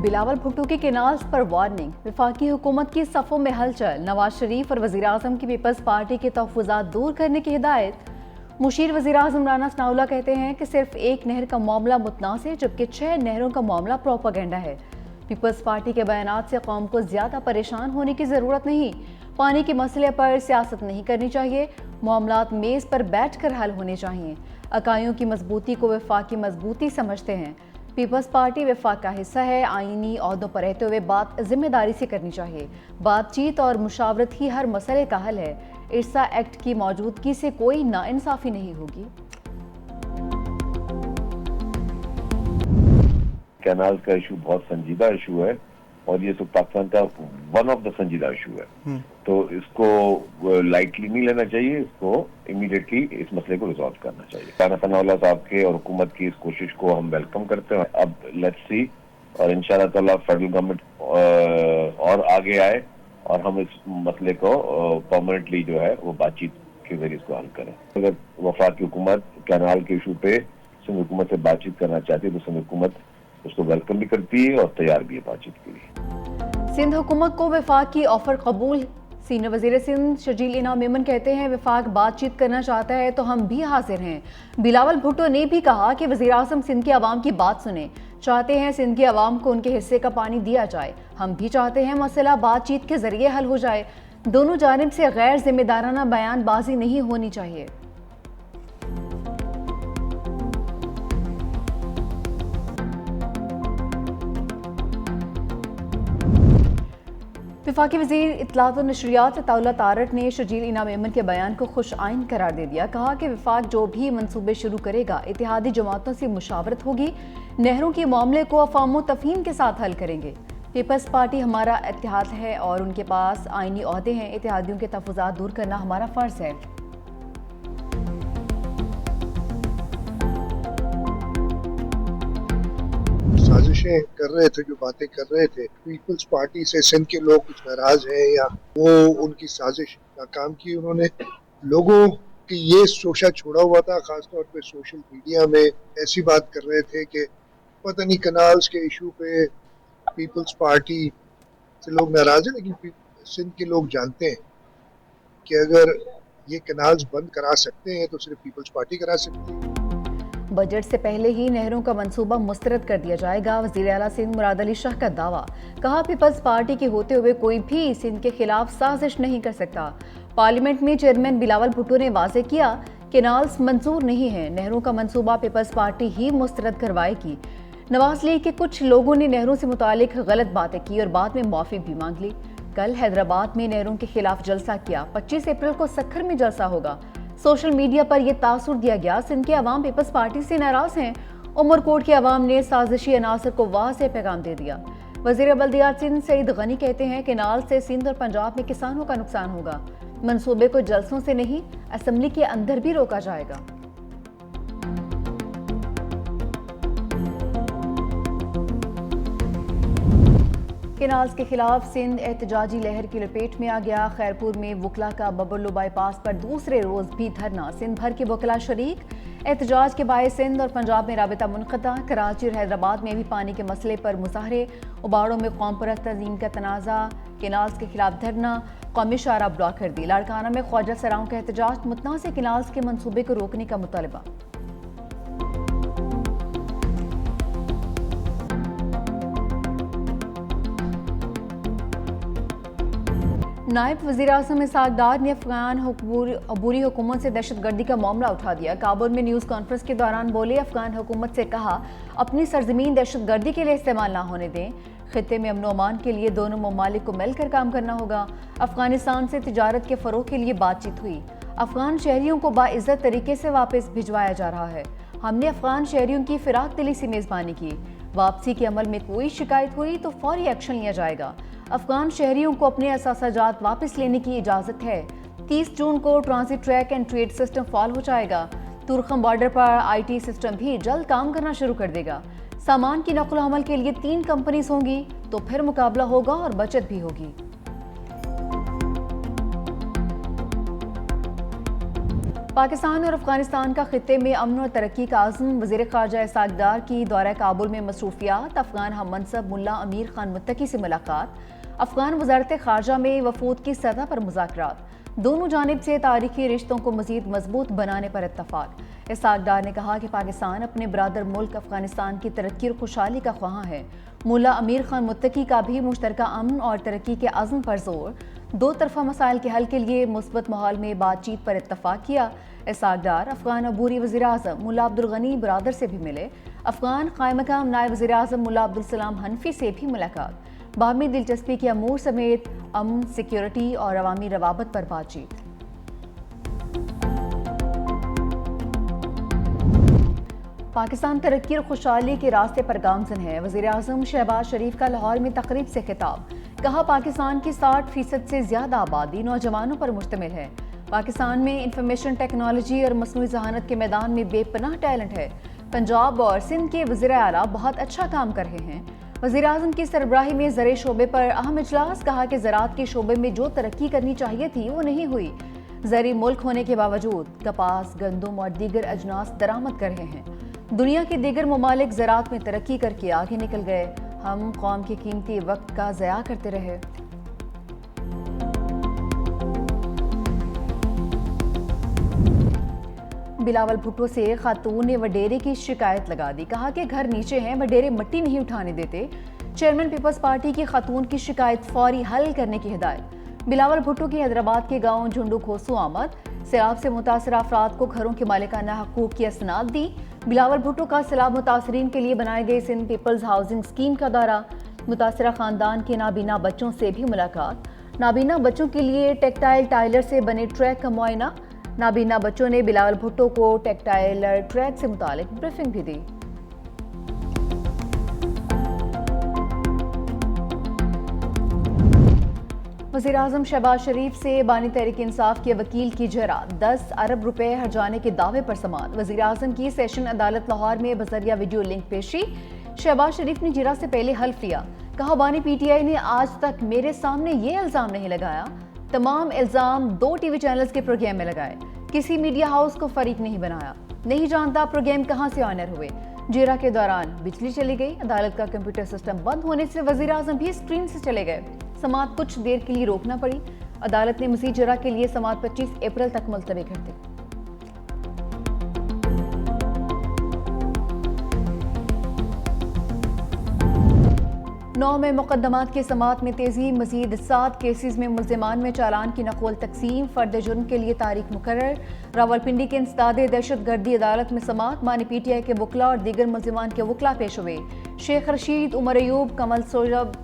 بلاول بھٹو کی کینالز پر وارننگ، وفاقی حکومت کی صفوں میں ہلچل، نواز شریف اور وزیراعظم کی پیپلز پارٹی کے تحفظات دور کرنے کی ہدایت۔ مشیر وزیراعظم رانا ثناءاللہ کہتے ہیں کہ صرف ایک نہر کا معاملہ متنازع جبکہ 6 نہروں کا معاملہ پروپیگنڈا ہے۔ پیپلز پارٹی کے بیانات سے قوم کو زیادہ پریشان ہونے کی ضرورت نہیں، پانی کے مسئلے پر سیاست نہیں کرنی چاہیے، معاملات میز پر بیٹھ کر حل ہونے چاہیے۔ اکائیوں کی مضبوطی کو وفاق کی مضبوطی سمجھتے ہیں۔ پیپلز پارٹی وفاق کا حصہ ہے، آئینی عہدوں پر رہتے ہوئے بات ذمہ داری سے کرنی چاہیے۔ بات چیت اور مشاورت ہی ہر مسئلے کا حل ہے۔ ارسا ایکٹ کی موجودگی سے کوئی ناانصافی نہیں ہوگی۔ کینال کا ایشو بہت سنجیدہ ایشو ہے اور یہ تو پاکستان کا ون آف دا سنجیدہ ایشو ہے، تو اس کو لائٹلی نہیں لینا چاہیے، اس کو امیڈیٹلی اس مسئلے کو ریزالو کرنا چاہیے۔ رانا ثناءاللہ صاحب کے اور حکومت کی اس کوشش کو ہم ویلکم کرتے ہیں۔ اب لیٹس سی، اور انشاءاللہ تعالیٰ فیڈرل گورنمنٹ اور آگے آئے اور ہم اس مسئلے کو پرماننٹلی جو ہے وہ بات چیت کے ذریعے اس کو حل کریں۔ اگر وفاقی حکومت کینال کے ایشو پہ سندھ حکومت سے بات چیت کرنا چاہتی ہے تو سندھ حکومت اس کو ویلکم بھی کرتی ہے اور تیار بھی ہے بات چیت کے لیے۔ سندھ حکومت کو وفاق کی آفر قبول۔ سینئر وزیر سندھ شرجیل انعام میمن کہتے ہیں وفاق بات چیت کرنا چاہتا ہے تو ہم بھی حاضر ہیں۔ بلاول بھٹو نے بھی کہا کہ وزیراعظم سندھ کے عوام کی بات سنیں، چاہتے ہیں سندھ کے عوام کو ان کے حصے کا پانی دیا جائے۔ ہم بھی چاہتے ہیں مسئلہ بات چیت کے ذریعے حل ہو جائے۔ دونوں جانب سے غیر ذمہ دارانہ بیان بازی نہیں ہونی چاہیے۔ وفاقی وزیر اطلاعات و نشریات عطاءاللہ تارڑ نے شرجیل انعام میمن کے بیان کو خوش آئند قرار دے دیا۔ کہا کہ وفاق جو بھی منصوبے شروع کرے گا اتحادی جماعتوں سے مشاورت ہوگی، نہروں کے معاملے کو افہام و تفہیم کے ساتھ حل کریں گے۔ پیپلز پارٹی ہمارا اتحاد ہے اور ان کے پاس آئینی عہدے ہیں، اتحادیوں کے تحفظات دور کرنا ہمارا فرض ہے۔ سازشیں کر رہے تھے، جو باتیں کر رہے تھے، پیپلز پارٹی سے سندھ کے لوگ کچھ ناراض ہیں یا وہ ان کی سازش ناکام کی۔ انہوں نے لوگوں کی یہ شوشہ چھوڑا ہوا تھا، خاص طور پہ سوشل میڈیا میں ایسی بات کر رہے تھے کہ پتہ نہیں کنالز کے ایشو پہ پیپلز پارٹی سے لوگ ناراض ہیں، لیکن سندھ کے لوگ جانتے ہیں کہ اگر یہ کنالز بند کرا سکتے ہیں تو صرف پیپلز پارٹی کرا سکتی ہے۔ بجٹ سے پہلے ہی نہروں کا منصوبہ مسترد کر دیا جائے گا، وزیر اعلیٰ سندھ مراد علی شاہ کا دعویٰ۔ کہا پیپلز پارٹی کے ہوتے ہوئے کوئی بھی سندھ کے خلاف سازش نہیں کر سکتا۔ پارلیمنٹ میں چیئرمین بلاول بھٹو نے واضح کیا کینالز منظور نہیں ہیں، نہروں کا منصوبہ پیپلز پارٹی ہی مسترد کروائے گی۔ نواز لیگ کے کچھ لوگوں نے نہروں سے متعلق غلط باتیں کی اور بعد میں معافی بھی مانگ لی۔ کل حیدرآباد میں نہروں کے خلاف جلسہ کیا، 25 اپریل کو سکھر میں جلسہ ہوگا۔ سوشل میڈیا پر یہ تاثر دیا گیا سندھ کے عوام پیپلز پارٹی سے ناراض ہیں۔ عمرکوٹ کے عوام نے سازشی عناصر کو واضح پیغام دے دیا۔ وزیر بلدیات سندھ سعید غنی کہتے ہیں کہ نال سے سندھ اور پنجاب میں کسانوں کا نقصان ہوگا۔ منصوبے کو جلسوں سے نہیں، اسمبلی کے اندر بھی روکا جائے گا۔ کینالز کے خلاف سندھ احتجاجی لہر کی لپیٹ میں آ گیا۔ خیرپور میں وکلا کا ببرلو بائی پاس پر دوسرے روز بھی دھرنا، سندھ بھر کے وکلا شریک۔ احتجاج کے باعث سندھ اور پنجاب میں رابطہ منقطع۔ کراچی اور حیدرآباد میں بھی پانی کے مسئلے پر مظاہرے، اباڑوں میں قوم پرست تنظیم کا تنازع، کینالز کے خلاف دھرنا، قومی شاہراہ بلاک کر دی۔ لاڑکانہ میں خواجہ سراؤں کا احتجاج، متنازع کینالز کے منصوبے کو روکنے کا مطالبہ۔ نائب وزیر اعظم اسحاق ڈار نے افغان عبوری حکومت سے دہشت گردی کا معاملہ اٹھا دیا۔ کابل میں نیوز کانفرنس کے دوران بولے، افغان حکومت سے کہا اپنی سرزمین دہشت گردی کے لیے استعمال نہ ہونے دیں۔ خطے میں امن و امان کے لیے دونوں ممالک کو مل کر کام کرنا ہوگا۔ افغانستان سے تجارت کے فروغ کے لیے بات چیت ہوئی۔ افغان شہریوں کو باعزت طریقے سے واپس بھجوایا جا رہا ہے۔ ہم نے افغان شہریوں کی فراق دلی سے میزبانی کی۔ واپسی کے عمل میں کوئی شکایت ہوئی تو فوری ایکشن لیا جائے گا۔ افغان شہریوں کو اپنے اثاثہ جات واپس لینے کی اجازت ہے۔ 30 جون کو transit track and trade system فعال ہو جائے گا۔ تورخم بارڈر پر آئی ٹی سسٹم بھی جلد کام کرنا شروع کر دے گا۔ سامان کی نقل و حمل کے لیے 3 کمپنیز ہوں گی تو پھر مقابلہ ہوگا اور بچت بھی ہوگی۔ پاکستان اور افغانستان کا خطے میں امن اور ترقی کا عزم، وزیر خارجہ اسحاق ڈار کی دورہ کابل میں مصروفیات، افغان ہم منصب ملا امیر خان متقی سے ملاقات، افغان وزارت خارجہ میں وفود کی سطح پر مذاکرات، دونوں جانب سے تاریخی رشتوں کو مزید مضبوط بنانے پر اتفاق۔ اسحاق ڈار نے کہا کہ پاکستان اپنے برادر ملک افغانستان کی ترقی اور خوشحالی کا خواہاں ہے۔ ملا امیر خان متقی کا بھی مشترکہ امن اور ترقی کے عزم پر زور، دو طرفہ مسائل کے حل کے لیے مثبت ماحول میں بات چیت پر اتفاق کیا۔ اسحاق ڈار افغان عبوری وزیر اعظم ملا عبدالغنی برادر سے بھی ملے، افغان قائم مقام نائب وزیر اعظم ملا عبدالسلام حنفی سے بھی ملاقات، باہمی دلچسپی کے امور سمیت امن، سیکیورٹی اور عوامی روابط پر بات چیت۔ پاکستان ترقی اور خوشحالی کے راستے پر گامزن ہے، وزیر اعظم شہباز شریف کا لاہور میں تقریب سے خطاب، کہا پاکستان کی 60% سے زیادہ آبادی نوجوانوں پر مشتمل ہے، پاکستان میں انفارمیشن ٹیکنالوجی اور مصنوعی ذہانت کے میدان میں بے پناہ ٹیلنٹ ہے، پنجاب اور سندھ کے وزیر اعلیٰ بہت اچھا کام کر رہے ہیں۔ وزیر اعظم کی سربراہی میں زرعی شعبے پر اہم اجلاس، کہا کہ زراعت کے شعبے میں جو ترقی کرنی چاہیے تھی وہ نہیں ہوئی، زرعی ملک ہونے کے باوجود کپاس، گندم اور دیگر اجناس درآمد کر رہے ہیں، دنیا کے دیگر ممالک زراعت میں ترقی کر کے آگے نکل گئے، ہم قوم کے قیمتی وقت کا ضیاع کرتے رہے۔ بلاول بھٹو سے خاتون نے وڈیرے کی شکایت لگا دی، کہا کہ گھر نیچے ہیں، وڈیرے مٹی نہیں اٹھانے دیتے، چیئرمین پیپلز پارٹی کی خاتون کی شکایت فوری حل کرنے کی ہدایت۔ بلاول بھٹو کی حیدرآباد کے گاؤں جھنڈو کھوسو آمد، سیلاب سے متاثرہ افراد کو گھروں کے مالکانہ حقوق کی اسناد دی۔ بلاول بھٹو کا سیلاب متاثرین کے لیے بنائے گئے سندھ پیپلز ہاؤسنگ اسکیم کا دورہ، متاثرہ خاندان کے نابینا بچوں سے بھی ملاقات، نابینا بچوں کے لیے ٹیکٹائل ٹائلر سے بنے ٹریک کا معائنہ، نابینا بچوں نے بلاول بھٹو کو ٹیکٹائلر ٹریک سے متعلق بریفنگ بھی دی۔ وزیر اعظم شہباز شریف سے بانی تحریک انصاف کے وکیل کی جرح، 10 ارب روپے ہرجانے کے دعوے پر سماعت، وزیر اعظم کی سیشن عدالت لاہور میں بذریعہ ویڈیو لنک پیشی، شہباز شریف نے جرح سے پہلے حلف لیا، کہا بانی پی ٹی آئی نے آج تک میرے سامنے یہ الزام نہیں لگایا، تمام الزام 2 ٹی وی چینلز کے پروگرام میں لگائے، کسی میڈیا ہاؤس کو فریق نہیں بنایا، نہیں جانتا پروگرام کہاں سے آنر ہوئے، جرح کے دوران بجلی چلی گئی، عدالت کا کمپیوٹر سسٹم بند ہونے سے وزیر اعظم بھی اسکرین سے چلے گئے، سماعت کچھ دیر کے لیے روکنا پڑی، عدالت نے مزید جرح کے لیے سماعت 25 اپریل تک ملتوی کر دی۔ نو میں مقدمات کی سماعت میں تیزی، مزید 7 کیسز میں ملزمان میں چالان کی نقل تقسیم، فرد جرم کے لیے تاریخ مقرر، راولپنڈی کے انسداد دہشت گردی عدالت میں سماعت، بانی پی ٹی آئی کے وکلاء اور دیگر ملزمان کے وکلاء پیش ہوئے، شیخ رشید، عمر ایوب، کمل سورب،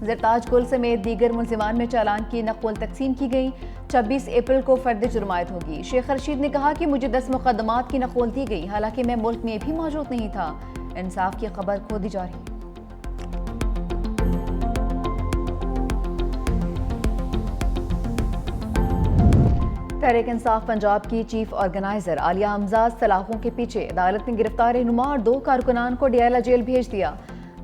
زرتاج گل سمیت دیگر ملزمان میں چالان کی نقل تقسیم کی گئی، 26 اپریل کو فرد جرم عائد ہوگی۔ شیخ رشید نے کہا کہ مجھے 10 مقدمات کی نقل دی گئی، حالانکہ میں ملک میں بھی موجود نہیں تھا، انصاف کی خبر کھو دی جا رہی۔ تحریک انصاف پنجاب کی چیف آرگنائزر عالیہ حمزہ سلاخوں کے پیچھے، عدالت نے گرفتار رہنما اور 2 کارکنان کو ڈیالہ جیل بھیج دیا،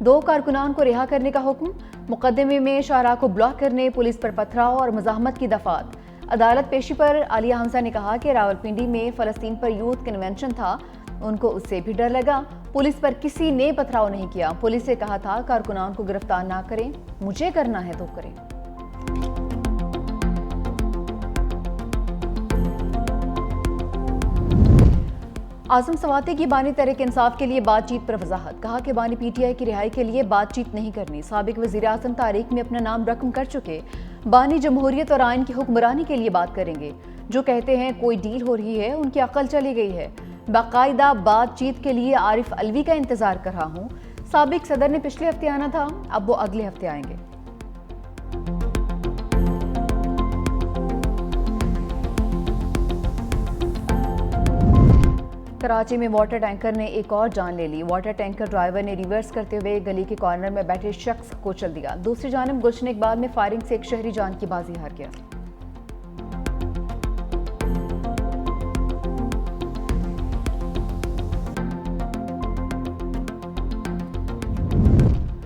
2 کارکنان کو رہا کرنے کا حکم، مقدمے میں شاہراہ کو بلاک کرنے، پولیس پر پتھراؤ اور مزاحمت کی دفعات۔ عدالت پیشی پر عالیہ حمزہ نے کہا کہ راولپنڈی میں فلسطین پر یوتھ کنونشن تھا، ان کو اس سے بھی ڈر لگا، پولیس پر کسی نے پتھراؤ نہیں کیا، پولیس سے کہا تھا کارکنان کو گرفتار نہ کریں، مجھے کرنا ہے تو کریں۔ اعظم سواتی کی بانی تحریک انصاف کے لیے بات چیت پر وضاحت، کہا کہ بانی پی ٹی آئی کی رہائی کے لیے بات چیت نہیں کرنی، سابق وزیر اعظم تاریخ میں اپنا نام رقم کر چکے، بانی جمہوریت اور آئین کی حکمرانی کے لیے بات کریں گے، جو کہتے ہیں کوئی ڈیل ہو رہی ہے ان کی عقل چلی گئی ہے، باقاعدہ بات چیت کے لیے عارف علوی کا انتظار کر رہا ہوں، سابق صدر نے پچھلے ہفتے آنا تھا، اب وہ اگلے ہفتے آئیں گے۔ کراچی میں واٹر ٹینکر نے ایک اور جان لے لی، واٹر ٹینکر ڈرائیور نے ریورس کرتے ہوئے گلی کے کارنر میں بیٹھے شخص کو چل دیا، دوسری جانب گلشن اقبال میں فائرنگ سے ایک شہری جان کی بازی ہار گیا۔